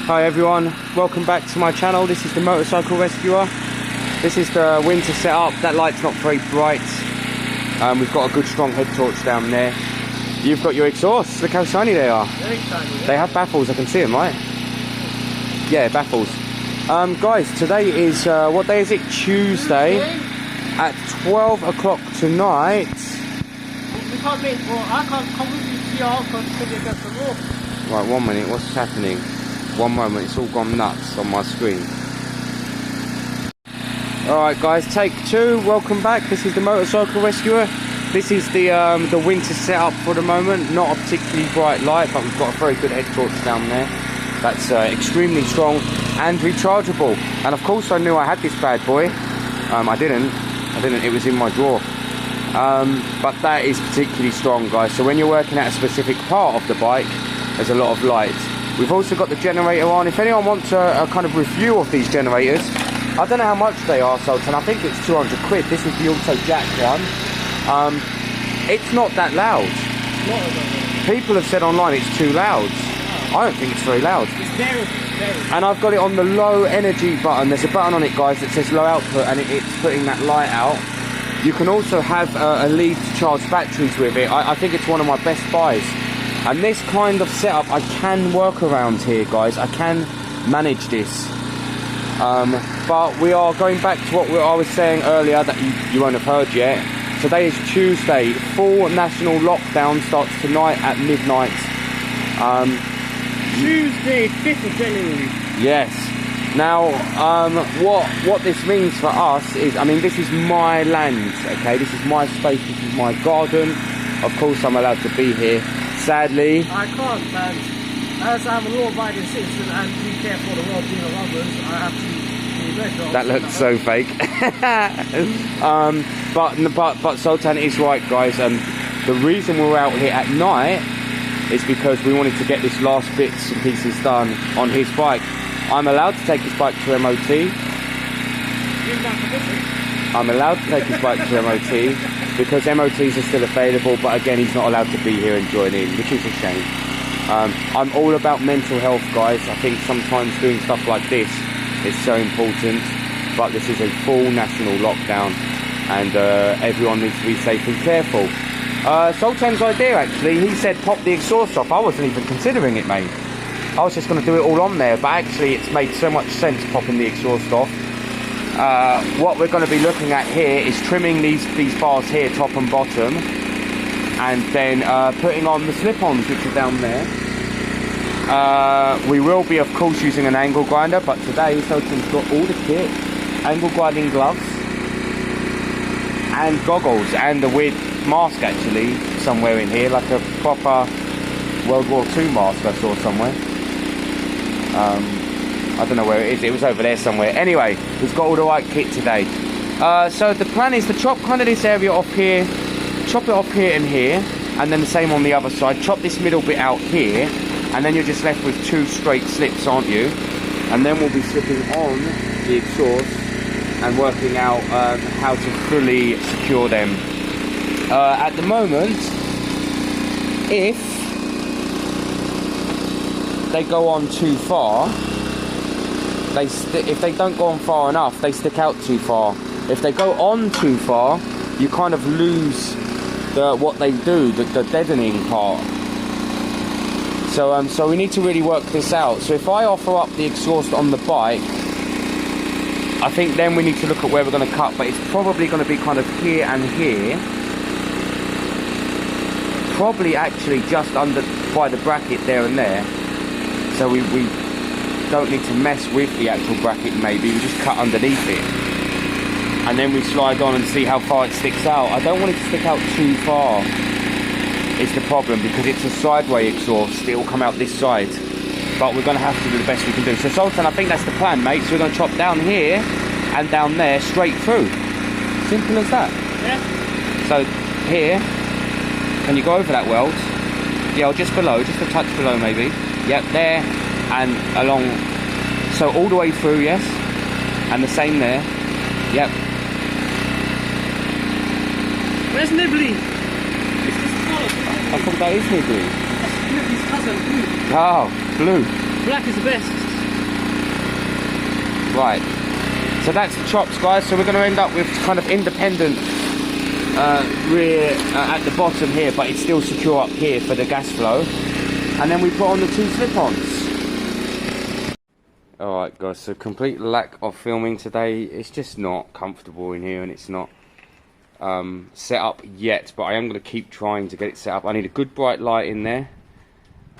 Hi everyone, welcome back to my channel. This is the Motorcycle Rescuer. This is the winter setup. That light's not very bright. We've got a good strong head torch down there. You've got your exhausts. Look how shiny they are. Very shiny. Yeah. They have baffles, I can see them, right? Yeah, baffles. Guys, today is, what day is it? Tuesday. At 12 o'clock tonight. We can't make, well, I can't come with you to your house because it gets the roof. Right, 1 minute, what's happening? One moment, it's all gone nuts on my screen. Alright guys, take two, welcome back. This is the Motorcycle Rescuer. This is the winter setup for the moment. Not a particularly bright light, but we've got a very good head torch down there. That's extremely strong and rechargeable. And of course I knew I had this bad boy. I didn't, it was in my drawer. But that is particularly strong, guys. So when you're working at a specific part of the bike, there's a lot of light. We've also got the generator on. If anyone wants a kind of review of these generators, I don't know how much they are, Sultan. I think it's 200 quid. This is the Auto Jack one. It's not that loud. People have said online it's too loud. I don't think it's very loud. It's very. And I've got it on the low energy button. There's a button on it, guys, that says low output, and it's putting that light out. You can also have a lead to charge batteries with it. I think it's one of my best buys. And this kind of setup, I can work around here, guys. I can manage this. But we are going back to what I was saying earlier that you won't have heard yet. Today is Tuesday. Full national lockdown starts tonight at midnight. Tuesday, 5th of January. Yes. Now, what this means for us is, I mean, this is my land, okay? This is my space, this is my garden. Of course, I'm allowed to be here. Sadly, I can't, man. As I'm a law-abiding citizen and we care for the well-being of others, I have to be better. that looks so fake. But Sultan is right, guys. The reason we're out here at night is because we wanted to get this last bits and pieces done on his bike. I'm allowed to take his bike to MOT. I'm allowed to take his bike to MOT because MOTs are still available, but again, he's not allowed to be here and join in, which is a shame. I'm all about mental health, guys. I think sometimes doing stuff like this is so important, but this is a full national lockdown and everyone needs to be safe and careful. Sultan's idea, actually, he said pop the exhaust off. I wasn't even considering it, mate. I was just going to do it all on there, but actually it's made so much sense popping the exhaust off. What we're going to be looking at here is trimming these bars here, top and bottom, and then putting on the slip-ons which are down there. We will be, of course, using an angle grinder, but today Sultan's got all the kit, angle grinding gloves, and goggles, and a weird mask actually somewhere in here, like a proper World War II mask I saw somewhere. I don't know where it is, it was over there somewhere. Anyway, we've got all the right kit today. So the plan is to chop kind of this area off here, chop it off here and here, and then the same on the other side. Chop this middle bit out here, and then you're just left with two straight slips, aren't you? And then we'll be slipping on the exhaust and working out how to fully secure them. At the moment, if they go on too far, if they don't go on far enough, they stick out too far. If they go on too far, you kind of lose what they do, the deadening part. So we need to really work this out. So if I offer up the exhaust on the bike, I think then we need to look at where we're going to cut, but it's probably going to be kind of here and here. Probably actually just under by the bracket there and there. So we don't need to mess with the actual bracket, maybe we just cut underneath it and then we slide on and see how far it sticks out. I don't want it to stick out too far, is the problem, because it's a sideway exhaust. It will come out this side, but we're going to have to do the best we can do. So Sultan, I think that's the plan, mate. So we're going to chop down here and down there straight through. Simple as that. Yeah. So here, can you go over that weld? Yeah, or just below, just a touch below maybe. Yep, there and along, so all the way through, yes, and the same there. Yep. Where's Nibbly? It's this color. I thought that is Nibbly. That's Nibbly's cousin, blue. Oh, blue. Black is the best. Right, so that's the chops, guys. So we're going to end up with kind of independent rear at the bottom here, but it's still secure up here for the gas flow. And then we put on the 2 slip-ons. Alright guys, so complete lack of filming today. It's just not comfortable in here, and it's not set up yet, but I am going to keep trying to get it set up. I need a good bright light in there,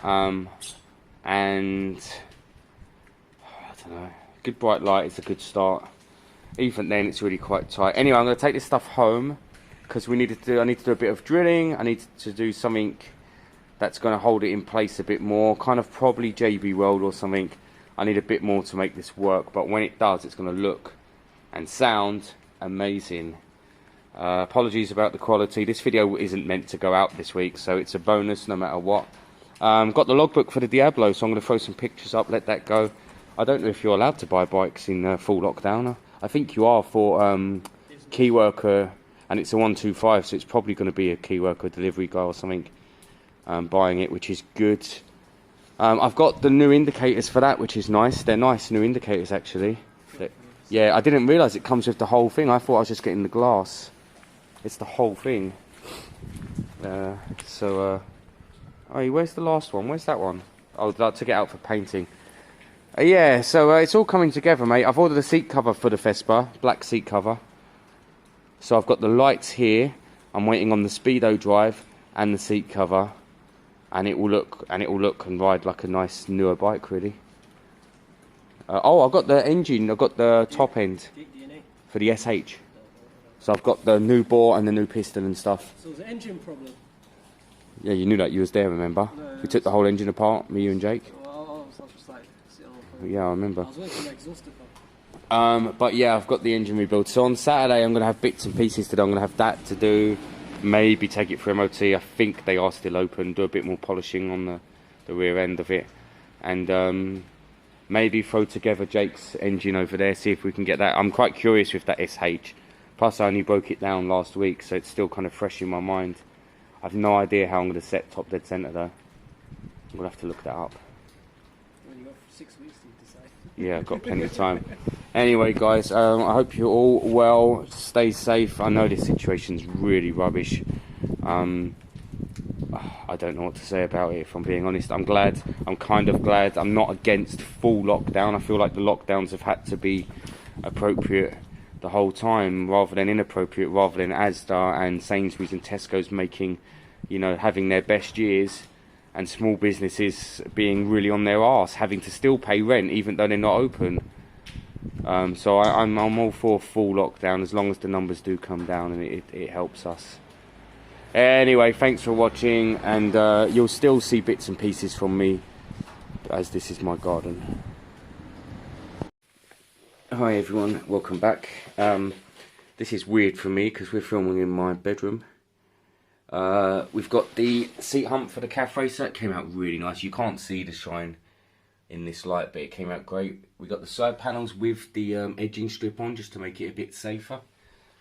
and I don't know, good bright light is a good start. Even then it's really quite tight. Anyway, I'm going to take this stuff home because I need to do a bit of drilling. I need to do something that's going to hold it in place a bit more, kind of probably JB Weld or something. I need a bit more to make this work, but when it does, it's going to look and sound amazing. Apologies about the quality. This video isn't meant to go out this week, so it's a bonus no matter what. Got the logbook for the Diablo, so I'm going to throw some pictures up, let that go. I don't know if you're allowed to buy bikes in full lockdown. I think you are for key worker, and it's a 125, so it's probably going to be a key worker delivery guy or something buying it, which is good. I've got the new indicators for that, which is nice. They're nice new indicators, actually. Yeah, I didn't realise it comes with the whole thing. I thought I was just getting the glass. It's the whole thing. Oh, where's the last one? Where's that one? Oh, I took it out for painting. Yeah, so it's all coming together, mate. I've ordered a seat cover for the Vespa, black seat cover. So I've got the lights here. I'm waiting on the Speedo drive and the seat cover. And it will look and ride like a nice newer bike, really. Oh, I've got the engine. I've got the top end for the SH. So I've got the new bore and the new piston and stuff. So it's an engine problem. Yeah, you knew that. You was there, remember? No, we took the whole engine apart, me, you and Jake. Well, I was just like, yeah, I remember. I was waiting for the exhaust to come. But yeah, I've got the engine rebuilt. So on Saturday, I'm going to have bits and pieces to do. I'm going to have that to do. Maybe take it for MOT. I think they are still open. Do a bit more polishing on the rear end of it, and maybe throw together Jake's engine over there. See if we can get that. I'm quite curious with that SH. Plus, I only broke it down last week, so it's still kind of fresh in my mind. I've no idea how I'm going to set top dead centre though. I'm going to have to look that up. Well, you got 6 weeks to decide. Yeah, I've got plenty of time. Anyway, guys, I hope you're all well. Stay safe. I know this situation's really rubbish. I don't know what to say about it, if I'm being honest. I'm kind of glad. I'm not against full lockdown. I feel like the lockdowns have had to be appropriate the whole time, rather than inappropriate, rather than Asda and Sainsbury's and Tesco's making, having their best years, and small businesses being really on their arse, having to still pay rent even though they're not open. So I'm all for full lockdown as long as the numbers do come down and it helps us. Anyway, thanks for watching, and you'll still see bits and pieces from me, as this is my garden. Hi everyone, welcome back. This is weird for me because we're filming in my bedroom. We've got the seat hump for the Calf Racer. It came out really nice. You can't see the shine in this light, but it came out great. We got the side panels with the edging strip on, just to make it a bit safer.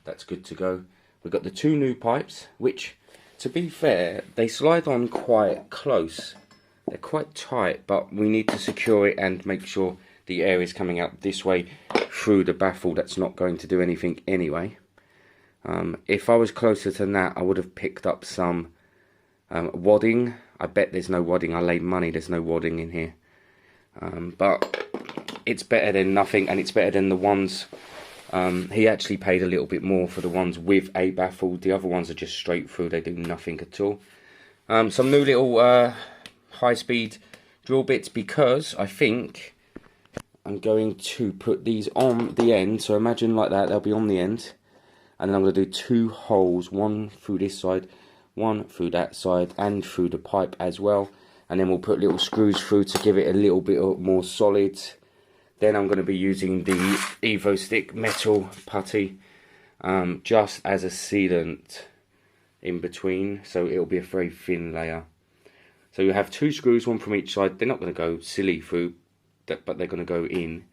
That's good to go. We've got the 2 new pipes, which, to be fair, they slide on quite close. They're quite tight, but we need to secure it and make sure the air is coming out this way through the baffle. That's not going to do anything anyway. If I was closer to that, I would have picked up some wadding. I bet there's no wadding. I laid money there's no wadding in here. But it's better than nothing, and it's better than the ones. He actually paid a little bit more for the ones with a baffle. The other ones are just straight through. They do nothing at all. Some new little high-speed drill bits, because I think I'm going to put these on the end. So imagine like that, they'll be on the end. And then I'm going to do 2 holes, one through this side, one through that side, and through the pipe as well. And then we'll put little screws through to give it a little bit more solid. Then I'm going to be using the Evo Stick metal putty just as a sealant in between. So it'll be a very thin layer. So you have 2 screws, one from each side. They're not going to go silly through, but they're going to go in.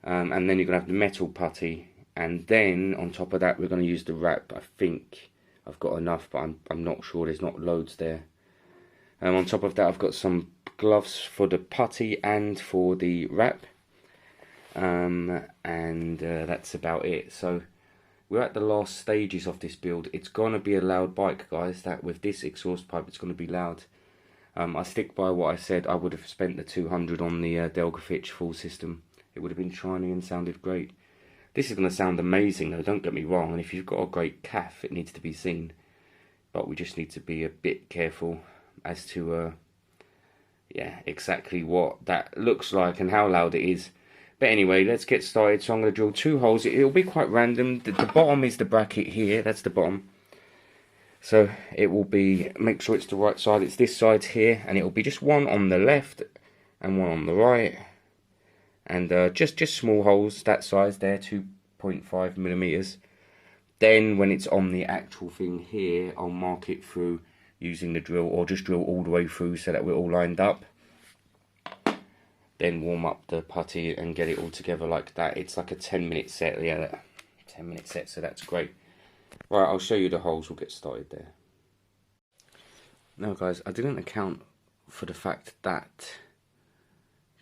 And then you're going to have the metal putty. And then on top of that, we're going to use the wrap. I think I've got enough, but I'm not sure. There's not loads there. On top of that, I've got some gloves for the putty and for the wrap. and that's about it. So we're at the last stages of this build. It's gonna be a loud bike, guys. That with this exhaust pipe, it's gonna be loud. I stick by what I said. I would have spent the 200 on the Delgafitch full system. It would have been shiny and sounded great. This is going to sound amazing though, don't get me wrong, and if you've got a great calf, it needs to be seen. But we just need to be a bit careful as to, yeah, exactly what that looks like and how loud it is. But anyway, let's get started. So I'm going to drill 2 holes. It'll be quite random. The bottom is the bracket here, that's the bottom. So it will be, make sure it's the right side, it's this side here, and it will be just one on the left and one on the right. And just small holes that size there, 2.5 millimeters. Then when it's on the actual thing here, I'll mark it through using the drill, or just drill all the way through so that we're all lined up. Then warm up the putty and get it all together like that. It's like a 10-minute set, yeah, 10-minute set, so that's great. Right, I'll show you the holes, we'll get started there. Now guys, I didn't account for the fact that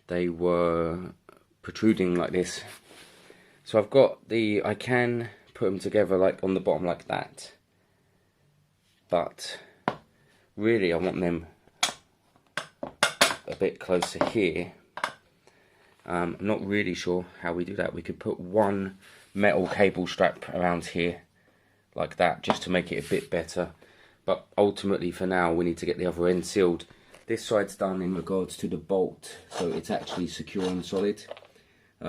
they were protruding like this. So I've got the, I can put them together like on the bottom like that, but really I want them a bit closer here. I'm not really sure how we do that. We could put one metal cable strap around here like that just to make it a bit better, but ultimately for now we need to get the other end sealed. This side's done in regards to the bolt, so it's actually secure and solid.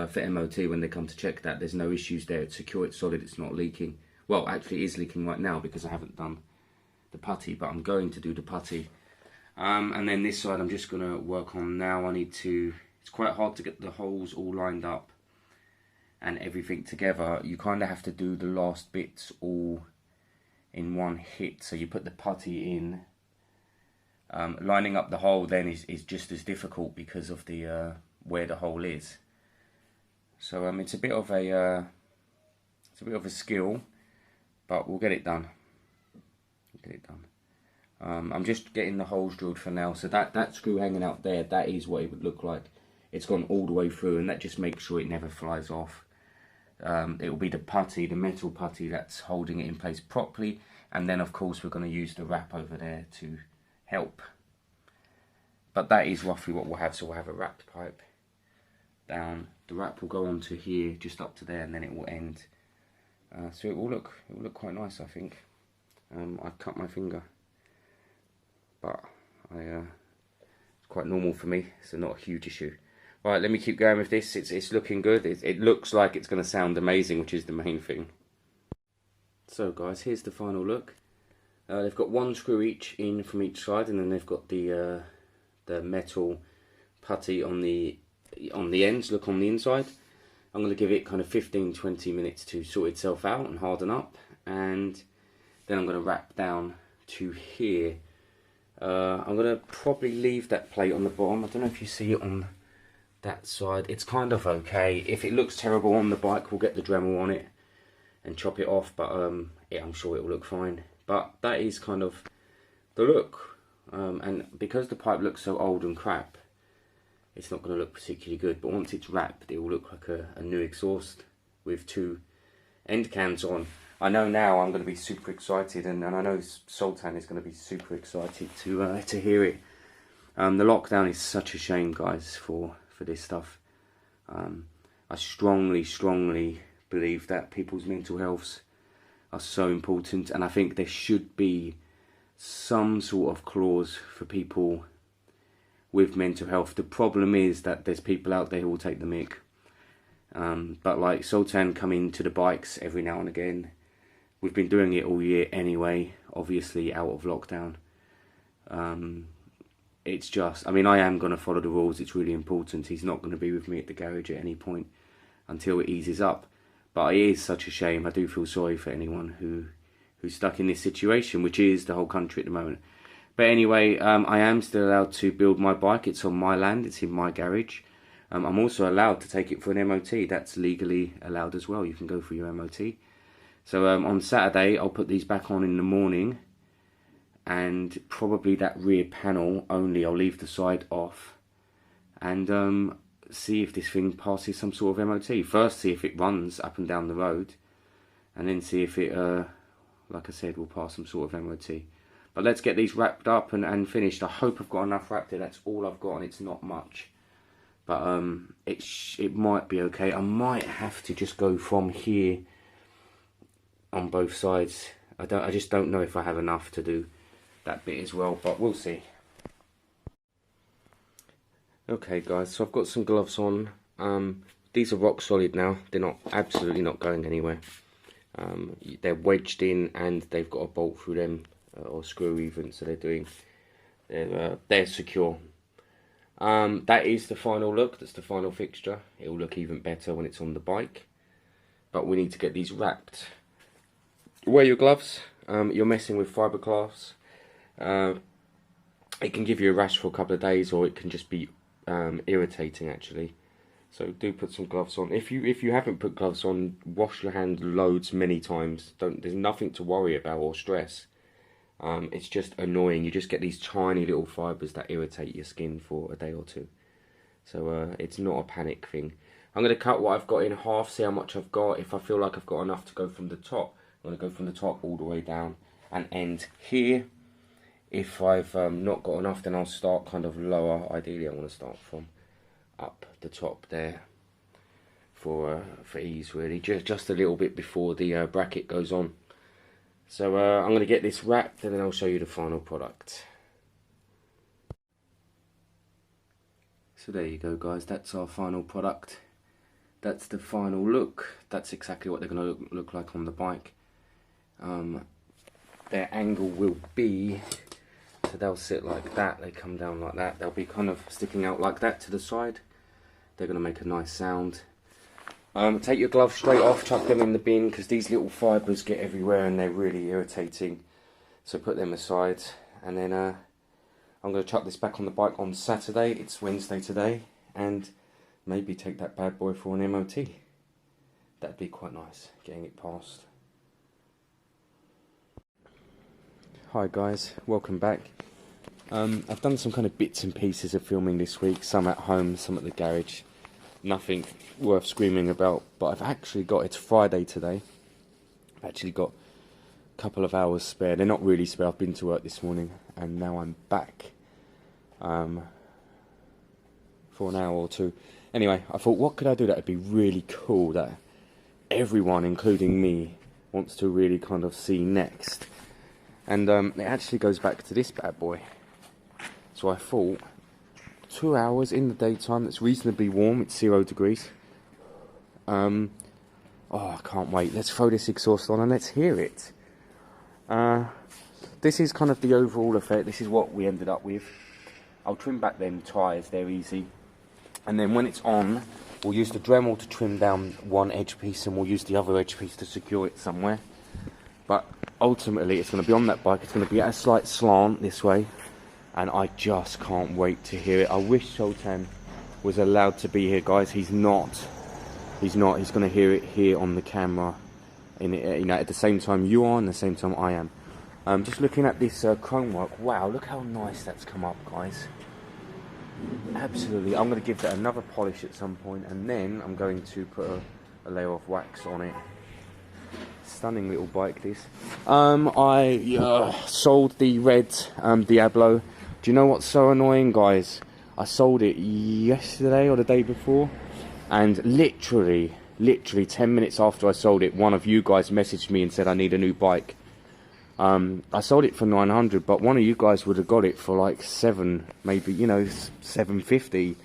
For MOT, when they come to check that, there's no issues there. It's secure, it's solid, it's not leaking. Well, actually it is leaking right now because I haven't done the putty, but I'm going to do the putty. And then this side I'm just going to work on now. I need to, it's quite hard to get the holes all lined up and everything together. You kind of have to do the last bits all in one hit. So you put the putty in. Lining up the hole then is just as difficult because of the where the hole is. So it's a bit of a skill, but we'll get it done. I'm just getting the holes drilled for now. So that screw hanging out there, that is what it would look like. It's gone all the way through, and that just makes sure it never flies off. It will be the putty, the metal putty, that's holding it in place properly, and then of course we're going to use the wrap over there to help. But that is roughly what we'll have. So we'll have a wrapped pipe down, the wrap will go onto here, just up to there, and then it will end. So it will look quite nice, I think. I cut my finger, but it's quite normal for me, so not a huge issue. Right, let me keep going with this. It's looking good. It looks like it's going to sound amazing, which is the main thing. So guys, here's the final look. They've got one screw each in from each side, and then they've got the metal putty on the ends. Look on the inside. I'm going to give it kind of 15-20 minutes to sort itself out and harden up, and then I'm going to wrap down to here. I'm going to probably leave that plate on the bottom. I don't know if you see it on that side. It's kind of okay. If it looks terrible on the bike, we'll get the Dremel on it and chop it off, but yeah, I'm sure it will look fine. But that is kind of the look, and because the pipe looks so old and crap, it's not going to look particularly good, but once it's wrapped it will look like a new exhaust with 2 end cans on. I know now I'm going to be super excited, and I know Sultan is going to be super excited to hear it. The lockdown is such a shame, guys, for this stuff. I strongly believe that people's mental healths are so important, and I think there should be some sort of clause for people with mental health. The problem is that there's people out there who will take the mick. But like Sultan come into the bikes every now and again. We've been doing it all year anyway, obviously out of lockdown. It's just, I mean, I am going to follow the rules. It's really important. He's not going to be with me at the garage at any point until it eases up. But it is such a shame. I do feel sorry for anyone who's stuck in this situation, which is the whole country at the moment. But anyway, I am still allowed to build my bike. It's on my land. It's in my garage. I'm also allowed to take it for an MOT. That's legally allowed as well. You can go for your MOT. So on Saturday, I'll put these back on in the morning. And probably that rear panel only, I'll leave the side off. And see if this thing passes some sort of MOT. First see if it runs up and down the road, and then see if it, like I said, will pass some sort of MOT. But let's get these wrapped up and finished. I hope I've got enough wrapped here. That's all I've got, and it's not much. But it might be okay. I might have to just go from here on both sides. I just don't know if I have enough to do that bit as well, but we'll see. Okay guys, so I've got some gloves on. These are rock solid now. They're absolutely not going anywhere. They're wedged in and they've got a bolt through them, or screw even, so they're secure. That is the final look. That's the final fixture. It'll look even better when it's on the bike, but we need to get these wrapped. Wear your gloves. You're messing with fiberglass. It can give you a rash for a couple of days, or it can just be irritating actually. So do put some gloves on. If you haven't put gloves on, wash your hand loads many times. There's nothing to worry about or stress. It's just annoying. You just get these tiny little fibres that irritate your skin for a day or two. So it's not a panic thing. I'm going to cut what I've got in half, see how much I've got. If I feel like I've got enough to go from the top, I'm going to go from the top all the way down and end here. If I've not got enough, then I'll start kind of lower. Ideally, I want to start from up the top there for ease, really. Just a little bit before the bracket goes on. So I'm going to get this wrapped and then I'll show you the final product. So there you go guys, that's our final product. That's the final look. That's exactly what they're going to look like on the bike. Their angle will be, so they'll sit like that, they come down like that. They'll be kind of sticking out like that to the side. They're going to make a nice sound. Take your gloves straight off, chuck them in the bin, because these little fibres get everywhere and they're really irritating. So put them aside, and then I'm going to chuck this back on the bike on Saturday. It's Wednesday today, and maybe take that bad boy for an MOT. That'd be quite nice, getting it passed. Hi guys, welcome back. I've done some kind of bits and pieces of filming this week, some at home, some at the garage. Nothing worth screaming about, but I've actually got, it's Friday today, I've actually got a couple of hours spare. They're not really spare, I've been to work this morning and now I'm back for an hour or two. Anyway, I thought, what could I do that would be really cool, that everyone, including me, wants to really kind of see next? And it actually goes back to this bad boy. So I thought, 2 hours in the daytime, that's reasonably warm, it's 0 degrees. Oh, I can't wait. Let's throw this exhaust on and let's hear it. This is kind of the overall effect. This is what we ended up with. I'll trim back them tyres, they're easy. And then when it's on, we'll use the Dremel to trim down one edge piece and we'll use the other edge piece to secure it somewhere. But ultimately, it's going to be on that bike. It's going to be at a slight slant this way. And I just can't wait to hear it. I wish Sultan was allowed to be here, guys. He's not. He's not. He's going to hear it here on the camera, at the same time you are, and the same time I am. Just looking at this chrome work. Wow, look how nice that's come up, guys. Absolutely. I'm going to give that another polish at some point, and then I'm going to put a layer of wax on it. Stunning little bike, this. I sold the red Diablo. Do you know what's so annoying, guys? I sold it yesterday or the day before, and literally 10 minutes after I sold it, one of you guys messaged me and said I need a new bike. I sold it for 900, but one of you guys would have got it for like 7, maybe, 750.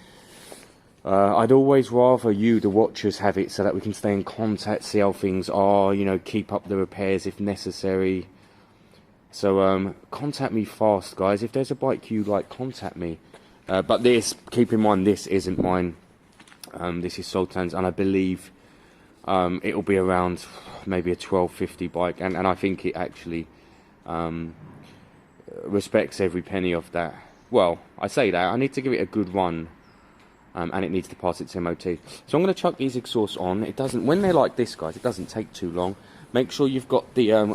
I'd always rather you, the watchers, have it so that we can stay in contact, see how things are, keep up the repairs if necessary. So contact me fast, guys. If there's a bike you like, contact me. But this, keep in mind, this isn't mine. This is Sultan's, and I believe it'll be around maybe a 1250 bike, and I think it actually respects every penny of that. Well, I say that, I need to give it a good run. And it needs to pass its MOT. So I'm going to chuck these exhausts on. It doesn't, when they're like this, guys, it doesn't take too long. Make sure you've got the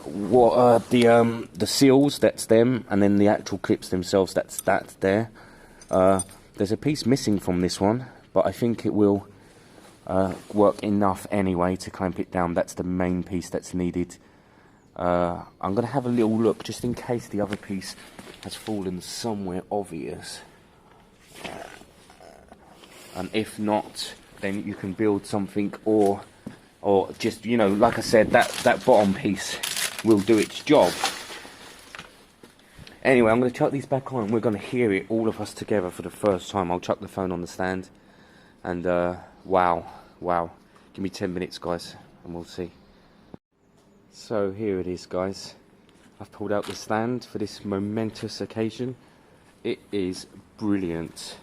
seals, that's them, and then the actual clips themselves, that's that there. There's a piece missing from this one, but I think it will work enough anyway to clamp it down. That's the main piece that's needed. I'm going to have a little look just in case the other piece has fallen somewhere obvious, and if not, then you can build something, or just, you know, like I said, that bottom piece will do its job. Anyway, I'm going to chuck these back on and we're going to hear it, all of us together, for the first time. I'll chuck the phone on the stand, and wow, give me 10 minutes guys and we'll see. So here it is guys, I've pulled out the stand for this momentous occasion. It is brilliant.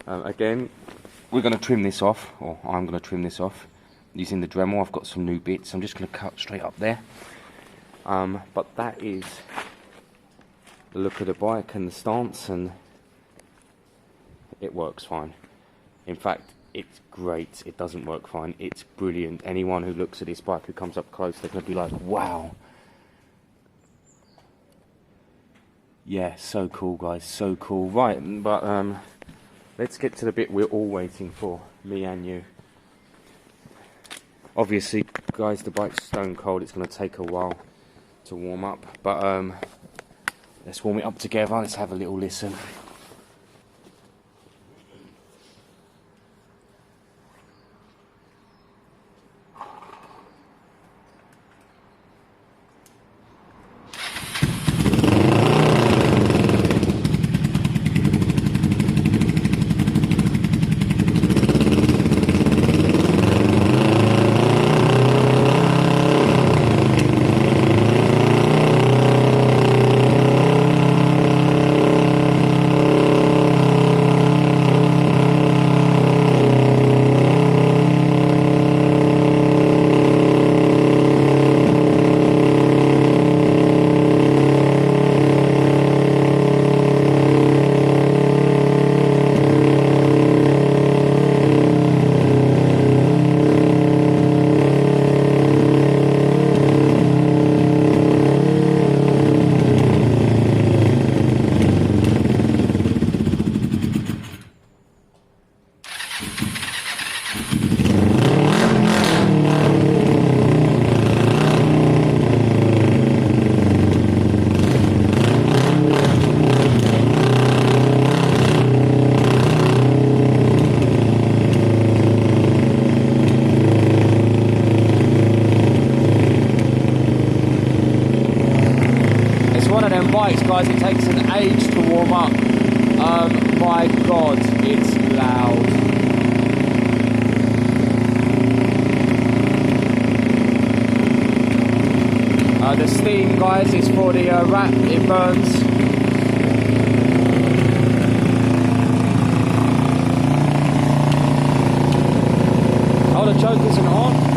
Again, we're going to trim this off, or I'm going to trim this off using the Dremel. I've got some new bits, I'm just going to cut straight up there. But that is the look of the bike and the stance, and it works fine. In fact, it's great. It doesn't work fine, it's brilliant. Anyone who looks at this bike, who comes up close, they're going to be like, wow. Yeah, so cool guys, so cool. Right, but let's get to the bit we're all waiting for, me and you. Obviously guys, the bike's stone cold, it's going to take a while to warm up, but let's warm it up together. Let's have a little listen. Bikes guys, it takes an age to warm up. My god, it's loud. The steam guys is for the wrap, it burns. Oh, the choke isn't on.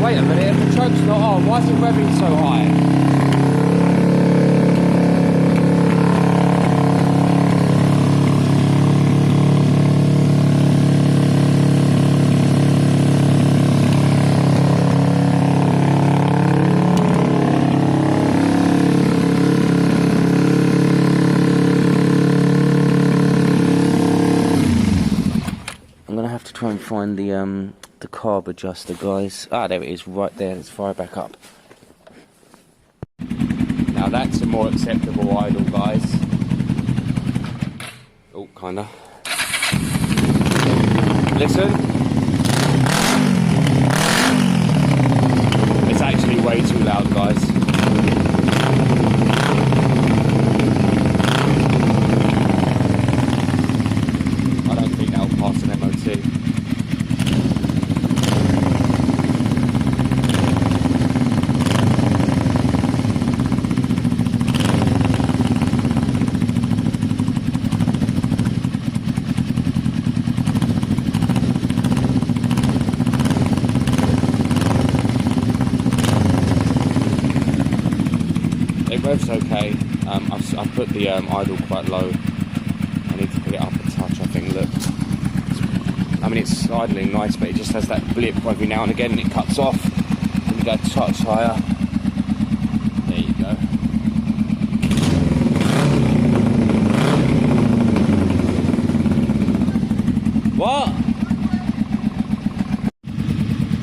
Wait a minute, if the choke's not on, why is it revving so high? I'm gonna have to try and find the carb adjuster, guys. Ah, there it is, right there. Let's fire back up. Now that's a more acceptable idle, guys. Oh, kinda. Listen. It's actually way too loud, guys. I don't think that'll pass an MOT. Rev's okay. I've put the idle quite low. I need to put it up a touch, I think. Look, I mean, it's idling nice, but it just has that blip every now and again, and it cuts off. And you go a touch higher. There you go. What?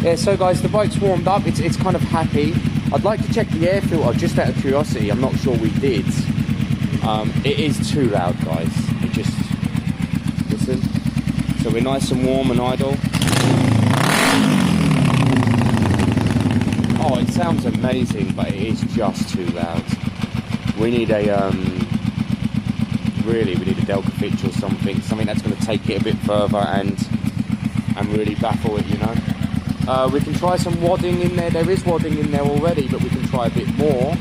Yeah, so guys, the bike's warmed up. It's kind of happy. I'd like to check the air filter just out of curiosity. I'm not sure we did. It is too loud, guys. It just, listen. So we're nice and warm and idle. Oh, it sounds amazing, but it is just too loud. We need a really, we need a Delta Fitch or something that's going to take it a bit further and really baffle it, you know. We can try some wadding in there. There is wadding in there already, but we can try a bit more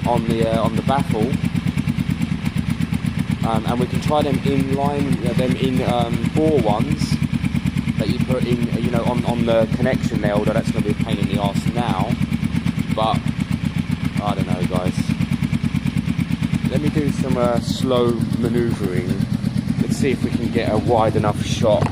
on the baffle, and we can try them in line, them in bore ones that you put in, you know, on the connection there. Although that's going to be a pain in the arse now, but I don't know, guys. Let me do some slow manoeuvring. Let's see if we can get a wide enough shot.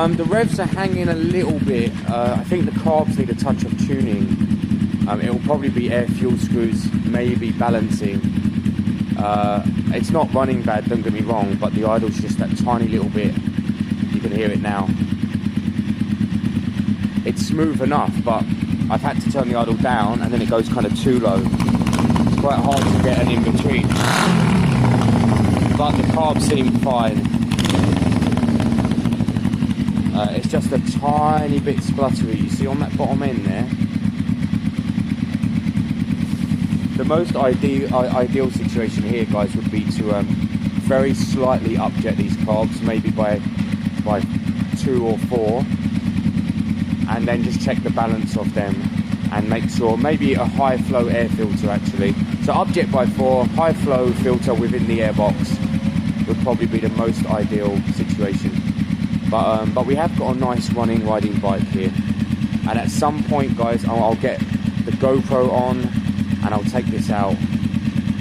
The revs are hanging a little bit. I think the carbs need a touch of tuning. It will probably be air fuel screws, maybe balancing. It's not running bad, don't get me wrong, but the idle's just that tiny little bit. You can hear it now. It's smooth enough, but I've had to turn the idle down and then it goes kind of too low. It's quite hard to get an in-between. But the carbs seem fine. It's just a tiny bit spluttery. You see on that bottom end there? The most ideal situation here, guys, would be to very slightly upjet these carbs, maybe by 2 or 4, and then just check the balance of them and make sure, maybe a high flow air filter actually. So upjet by 4, high flow filter within the airbox would probably be the most ideal situation. But we have got a nice riding bike here, and at some point, guys, I'll get the GoPro on and I'll take this out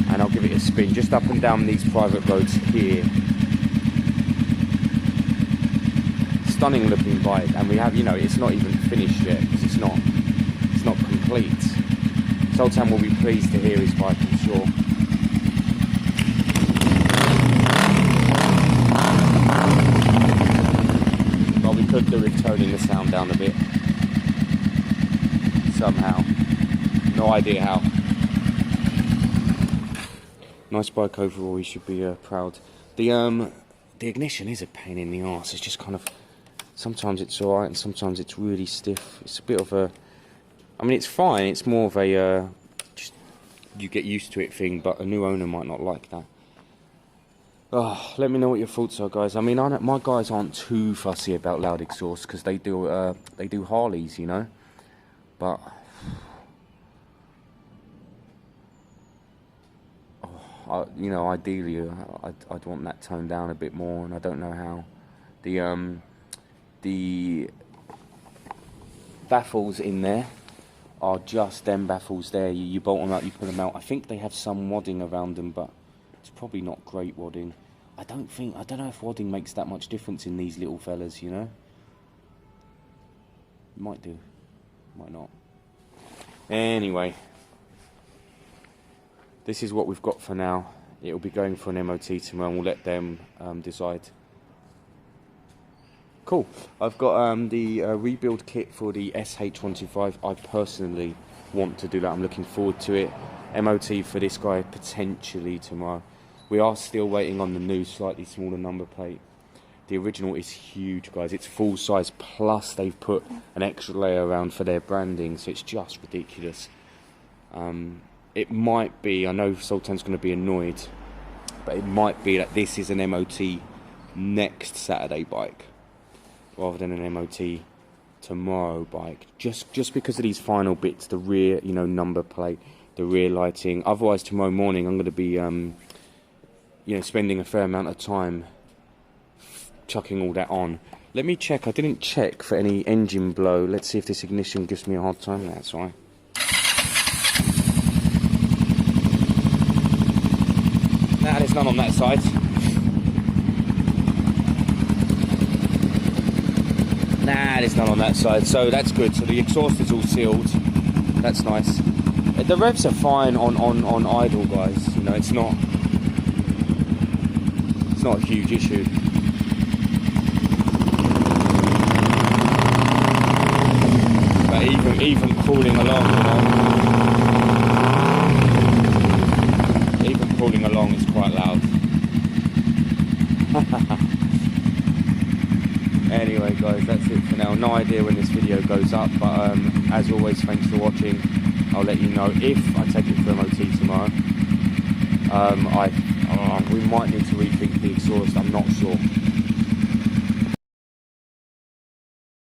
and I'll give it a spin just up and down these private roads here. Stunning looking bike, and we have, you know, it's not even finished yet because it's not complete. Sultan will be pleased to hear his bike, I'm sure. Could do with toning the sound down a bit somehow. No idea how. Nice bike overall. You should be proud. The the ignition is a pain in the arse. It's just kind of, sometimes it's alright and sometimes it's really stiff. It's a bit of a, I mean it's fine, it's more of a just you get used to it thing, but a new owner might not like that. Oh, let me know what your thoughts are, guys. I mean, my guys aren't too fussy about loud exhaust because they do Harleys, you know. But you know, ideally, I'd want that toned down a bit more, and I don't know how. The baffles in there are just them baffles there. You bolt them out, you pull them out. I think they have some wadding around them, but it's probably not great wadding. I don't know if wadding makes that much difference in these little fellas, you know. Might do, might not. Anyway, this is what we've got for now. It'll be going for an MOT tomorrow, and we'll let them decide. Cool. I've got the rebuild kit for the SH125. I personally want to do that. I'm looking forward to it. MOT for this guy potentially tomorrow. We are still waiting on the new, slightly smaller number plate. The original is huge, guys. It's full size, plus they've put an extra layer around for their branding, so it's just ridiculous. It might be, I know Sultan's going to be annoyed, but it might be that this is an MOT next Saturday bike rather than an MOT tomorrow bike, just because of these final bits, the rear, you know, number plate, the rear lighting. Otherwise tomorrow morning I'm going to be you know, spending a fair amount of time chucking all that on. Let me check. I didn't check for any engine blow. Let's see if this ignition gives me a hard time. That's all right. Nah, there's none on that side. Nah, there's none on that side, so that's good. So the exhaust is all sealed. That's nice. The revs are fine on idle, guys. You know, it's not a huge issue. But even crawling along, you know, even crawling along is quite loud. Anyway, guys, that's it for now. No idea when this video goes up, but as always, thanks for watching. I'll let you know if I take it for MOT tomorrow. We might need to rethink the exhaust, I'm not sure.